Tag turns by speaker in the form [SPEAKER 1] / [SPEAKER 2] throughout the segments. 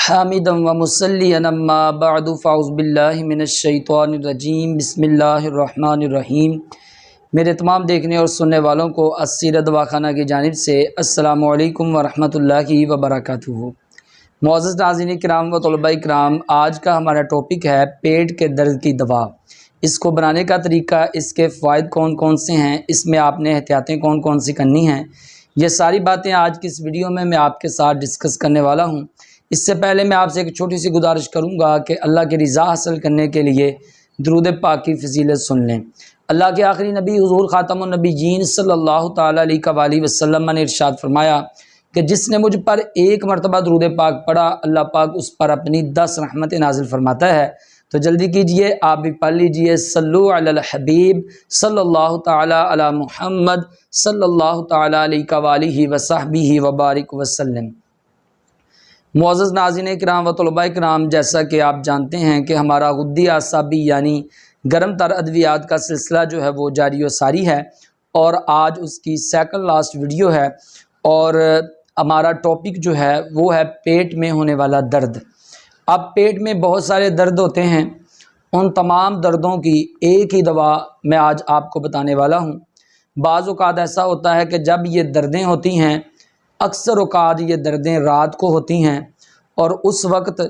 [SPEAKER 1] حامدا و مصلیًا اما بعد فاعوذ باللہ من الشیطان الرجیم بسم اللہ الرحمن الرحیم۔ میرے تمام دیکھنے اور سننے والوں کو السیرت دواخانہ کی جانب سے السلام علیکم ورحمۃ اللہ وبرکاتہ۔ معزز ناظرین کرام و طلباء کرام، آج کا ہمارا ٹاپک ہے پیٹ کے درد کی دوا۔ اس کو بنانے کا طریقہ، اس کے فوائد کون کون سے ہیں، اس میں آپ نے احتیاطیں کون کون سی کرنی ہیں، یہ ساری باتیں آج کی اس ویڈیو میں آپ کے ساتھ ڈسکس کرنے والا ہوں۔ اس سے پہلے میں آپ سے ایک چھوٹی سی گزارش کروں گا کہ اللہ کی رضا حاصل کرنے کے لیے درود پاک کی فضیلت سن لیں۔ اللہ کے آخری نبی حضور خاتم النبیین صلی اللہ تعالیٰ علیہ وآلہ وسلم نے ارشاد فرمایا کہ جس نے مجھ پر ایک مرتبہ درود پاک پڑھا، اللہ پاک اس پر اپنی 10 رحمتیں نازل فرماتا ہے۔ تو جلدی کیجئے، آپ بھی پڑھ لیجئے، صلو علی الحبیب صلی اللہ تعالیٰ علی محمد صلی اللہ تعالیٰ علیہ وآلہ وصحبہ وبارک وسلم۔ معزز ناظرین کرام و طلباء کرام، جیسا کہ آپ جانتے ہیں کہ ہمارا غدی اعصابی یعنی گرم تر ادویات کا سلسلہ جو ہے وہ جاری و ساری ہے، اور آج اس کی سیکنڈ لاسٹ ویڈیو ہے، اور ہمارا ٹاپک جو ہے وہ ہے پیٹ میں ہونے والا درد۔ اب پیٹ میں بہت سارے درد ہوتے ہیں، ان تمام دردوں کی ایک ہی دوا میں آج آپ کو بتانے والا ہوں۔ بعض اوقات ایسا ہوتا ہے کہ جب یہ دردیں ہوتی ہیں، اکثر اوقات یہ دردیں رات کو ہوتی ہیں، اور اس وقت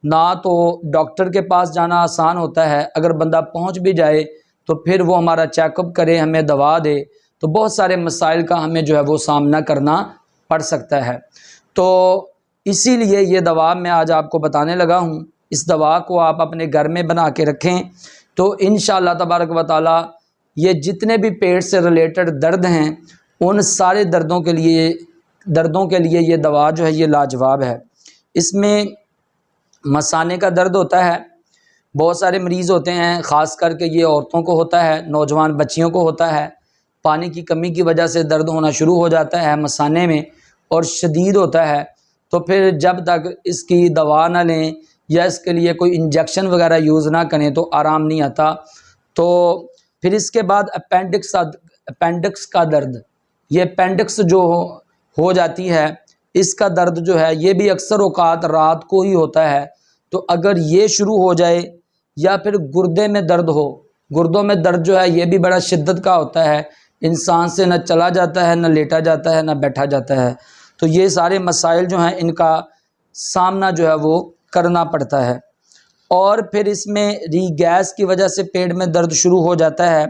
[SPEAKER 1] نہ تو ڈاکٹر کے پاس جانا آسان ہوتا ہے، اگر بندہ پہنچ بھی جائے تو پھر وہ ہمارا چیک اپ کرے، ہمیں دوا دے، تو بہت سارے مسائل کا ہمیں جو ہے وہ سامنا کرنا پڑ سکتا ہے۔ تو اسی لیے یہ دوا میں آج آپ کو بتانے لگا ہوں۔ اس دوا کو آپ اپنے گھر میں بنا کے رکھیں تو انشاءاللہ تبارک و تعالی یہ جتنے بھی پیٹ سے ریلیٹڈ درد ہیں، ان سارے دردوں کے لیے یہ دوا جو ہے یہ لاجواب ہے۔ اس میں مثانے کا درد ہوتا ہے، بہت سارے مریض ہوتے ہیں، خاص کر کے یہ عورتوں کو ہوتا ہے، نوجوان بچیوں کو ہوتا ہے، پانی کی کمی کی وجہ سے درد ہونا شروع ہو جاتا ہے مثانے میں، اور شدید ہوتا ہے۔ تو پھر جب تک اس کی دوا نہ لیں یا اس کے لیے کوئی انجیکشن وغیرہ یوز نہ کریں تو آرام نہیں آتا۔ تو پھر اس کے بعد اپینڈکس کا درد، یہ اپینڈکس جو ہو جاتی ہے، اس کا درد جو ہے یہ بھی اکثر اوقات رات کو ہی ہوتا ہے۔ تو اگر یہ شروع ہو جائے، یا پھر گردے میں درد ہو، گردوں میں درد جو ہے یہ بھی بڑا شدت کا ہوتا ہے، انسان سے نہ چلا جاتا ہے، نہ لیٹا جاتا ہے، نہ بیٹھا جاتا ہے۔ تو یہ سارے مسائل جو ہیں ان کا سامنا جو ہے وہ کرنا پڑتا ہے۔ اور پھر اس میں ری گیس کی وجہ سے پیٹ میں درد شروع ہو جاتا ہے،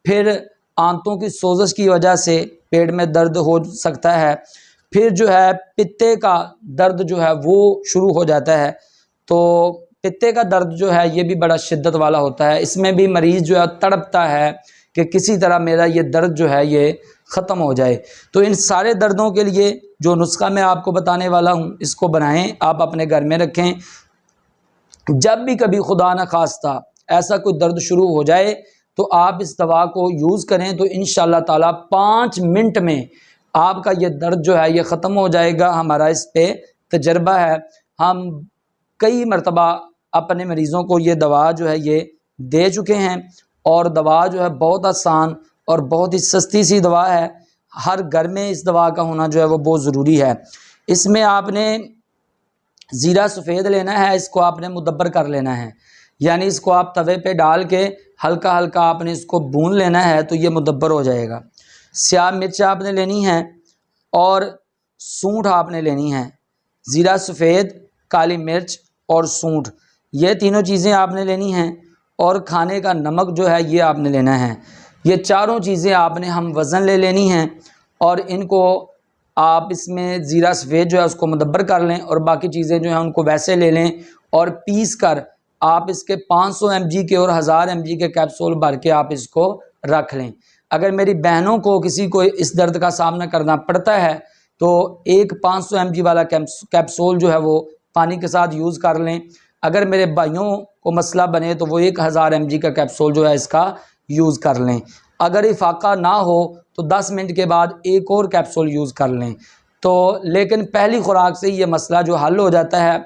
[SPEAKER 1] پھر آنتوں کی سوزش کی وجہ سے پیٹ میں درد ہو سکتا ہے، پھر جو ہے پتے کا درد جو ہے وہ شروع ہو جاتا ہے۔ تو پتے کا درد جو ہے یہ بھی بڑا شدت والا ہوتا ہے، اس میں بھی مریض جو ہے تڑپتا ہے کہ کسی طرح میرا یہ درد جو ہے یہ ختم ہو جائے۔ تو ان سارے دردوں کے لیے جو نسخہ میں آپ کو بتانے والا ہوں، اس کو بنائیں، آپ اپنے گھر میں رکھیں۔ جب بھی کبھی خدا نہ خواستہ ایسا کوئی درد شروع ہو جائے تو آپ اس دوا کو یوز کریں، تو انشاءاللہ تعالی 5 منٹ میں آپ کا یہ درد جو ہے یہ ختم ہو جائے گا۔ ہمارا اس پہ تجربہ ہے، ہم کئی مرتبہ اپنے مریضوں کو یہ دوا جو ہے یہ دے چکے ہیں، اور دوا جو ہے بہت آسان اور بہت ہی سستی سی دوا ہے۔ ہر گھر میں اس دوا کا ہونا جو ہے وہ بہت ضروری ہے۔ اس میں آپ نے زیرہ سفید لینا ہے، اس کو آپ نے مدبر کر لینا ہے، یعنی اس کو آپ توے پہ ڈال کے ہلکا ہلکا آپ نے اس کو بھون لینا ہے تو یہ مدبر ہو جائے گا۔ سیاہ مرچ آپ نے لینی ہے، اور سونٹھ آپ نے لینی ہے۔ زیرہ سفید، کالی مرچ اور سونٹھ، یہ تینوں چیزیں آپ نے لینی ہیں، اور کھانے کا نمک جو ہے یہ آپ نے لینا ہے۔ یہ چاروں چیزیں آپ نے ہم وزن لے لینی ہیں، اور ان کو آپ اس میں زیرہ سفید جو ہے اس کو مدبر کر لیں، اور باقی چیزیں جو ہیں ان کو ویسے لے لیں، اور پیس کر آپ اس کے 500 mg کے اور 1000 mg کے کیپسول بھر کے آپ اس کو رکھ لیں۔ اگر میری بہنوں کو کسی کو اس درد کا سامنا کرنا پڑتا ہے تو ایک 500 mg والا کیپسول جو ہے وہ پانی کے ساتھ یوز کر لیں۔ اگر میرے بھائیوں کو مسئلہ بنے تو وہ 1000 mg کا کیپسول جو ہے اس کا یوز کر لیں۔ اگر افاقہ نہ ہو تو 10 منٹ کے بعد ایک اور کیپسول یوز کر لیں۔ تو لیکن پہلی خوراک سے یہ مسئلہ جو حل ہو جاتا ہے،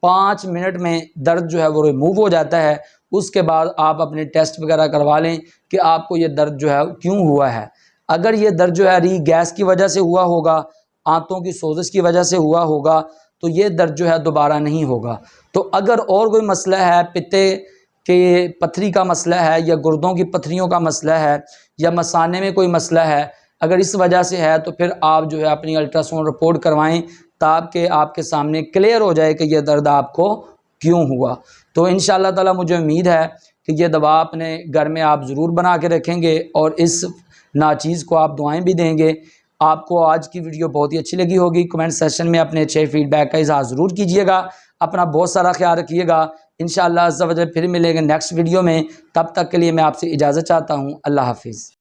[SPEAKER 1] 5 منٹ میں درد جو ہے وہ ریموو ہو جاتا ہے۔ اس کے بعد آپ اپنے ٹیسٹ وغیرہ کروا لیں کہ آپ کو یہ درد جو ہے کیوں ہوا ہے۔ اگر یہ درد جو ہے ری گیس کی وجہ سے ہوا ہوگا، آنتوں کی سوزش کی وجہ سے ہوا ہوگا، تو یہ درد جو ہے دوبارہ نہیں ہوگا۔ تو اگر اور کوئی مسئلہ ہے، پتے کہ پتھری کا مسئلہ ہے یا گردوں کی پتھریوں کا مسئلہ ہے یا مثانے میں کوئی مسئلہ ہے، اگر اس وجہ سے ہے تو پھر آپ جو ہے اپنی الٹرا ساؤنڈ رپورٹ کروائیں تاکہ آپ کے سامنے کلیئر ہو جائے کہ یہ درد آپ کو کیوں ہوا۔ تو انشاءاللہ تعالی مجھے امید ہے کہ یہ دوا اپنے گھر میں آپ ضرور بنا کے رکھیں گے اور اس ناچیز کو آپ دعائیں بھی دیں گے۔ آپ کو آج کی ویڈیو بہت ہی اچھی لگی ہوگی، کمنٹ سیکشن میں اپنے اچھے فیڈ بیک کا اظہار ضرور کیجیے گا۔ اپنا بہت سارا خیال رکھیے گا۔ انشاءاللہ عز و جل پھر ملیں گے نیکسٹ ویڈیو میں، تب تک کے لیے میں آپ سے اجازت چاہتا ہوں۔ اللہ حافظ۔